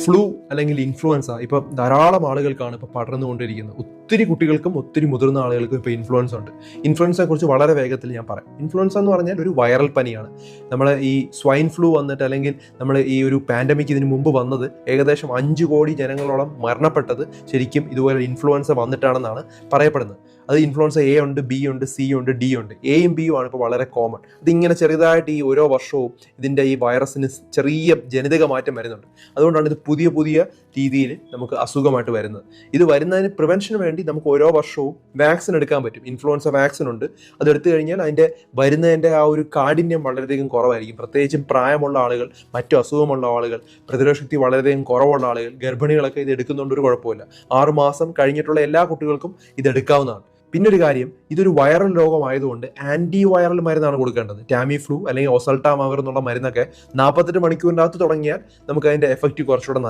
Flu അല്ലെങ്കിൽ influenza ഇപ്പൊ ധാരാളം ആളുകൾക്കാണ് ഇപ്പൊ പടർന്നുകൊണ്ടിരിക്കുന്നത്. ഒത്തിരി കുട്ടികൾക്കും ഒത്തിരി മുതിർന്ന ആളുകൾക്കും ഇപ്പൊ ഇൻഫ്ലുവൻസ ഉണ്ട്. ഇൻഫ്ലുവൻസയെ കുറിച്ച് വളരെ വേഗത്തിൽ ഞാൻ പറയാം. ഇൻഫ്ലുവൻസ എന്ന് പറഞ്ഞാൽ ഒരു വൈറൽ പനിയാണ്. നമ്മൾ ഈ സ്വൈൻ ഫ്ലൂ വന്നിട്ട് അല്ലെങ്കിൽ നമ്മൾ ഈ ഒരു പാൻഡമിക് ഇതിന് മുമ്പ് വന്നത് ഏകദേശം 5 കോടി ജനങ്ങളോളം മരണപ്പെട്ടത് ശരിക്കും ഇതുപോലെ ഇൻഫ്ലുവൻസ വന്നിട്ടാണെന്നാണ് പറയപ്പെടുന്നത്. അത് ഇൻഫ്ലുവൻസ എ ഉണ്ട്, ബി ഉണ്ട്, സി ഉണ്ട്, ഡി ഉണ്ട്. എയും ബിയും ആണ് ഇപ്പോൾ വളരെ കോമൺ. ഇതിങ്ങനെ ചെറുതായിട്ട് ഈ ഓരോ വർഷവും ഇതിൻ്റെ ഈ വൈറസിന് ചെറിയ ജനിതക മാറ്റം വരുന്നുണ്ട്. അതുകൊണ്ടാണ് ഇത് പുതിയ പുതിയ രീതിയിൽ നമുക്ക് അസുഖമായിട്ട് വരുന്നത്. ഇത് വരുന്നതിന് പ്രിവെൻഷന് വേണ്ടി നമുക്ക് ഓരോ വർഷവും വാക്സിൻ എടുക്കാൻ പറ്റും. ഇൻഫ്ലുവൻസ വാക്സിൻ ഉണ്ട്. അത് എടുത്തു കഴിഞ്ഞാൽ അതിൻ്റെ വരുന്നതിൻ്റെ ആ ഒരു കാഠിന്യം വളരെയധികം കുറവായിരിക്കും. പ്രത്യേകിച്ചും പ്രായമുള്ള ആളുകൾ, മറ്റു അസുഖമുള്ള ആളുകൾ, പ്രതിരോധശക്തി വളരെയധികം കുറവുള്ള ആളുകൾ, ഗർഭിണികളൊക്കെ ഇത് എടുക്കുന്നുണ്ട്, ഒരു കുഴപ്പമില്ല. 6 മാസം കഴിഞ്ഞിട്ടുള്ള എല്ലാ കുട്ടികൾക്കും ഇത് എടുക്കാവുന്നതാണ്. പിന്നൊരു കാര്യം, ഇതൊരു വൈറൽ രോഗമായതുകൊണ്ട് ആന്റി വൈറൽ മരുന്നാണ് കൊടുക്കേണ്ടത്. ടാമി ഫ്ലൂ അല്ലെങ്കിൽ ഒസൾട്ടാമാവർ എന്നുള്ള മരുന്നൊക്കെ 48 മണിക്കൂറിനകത്ത് തുടങ്ങിയാൽ നമുക്ക് അതിന്റെ എഫക്റ്റ് കുറച്ചുകൂടെ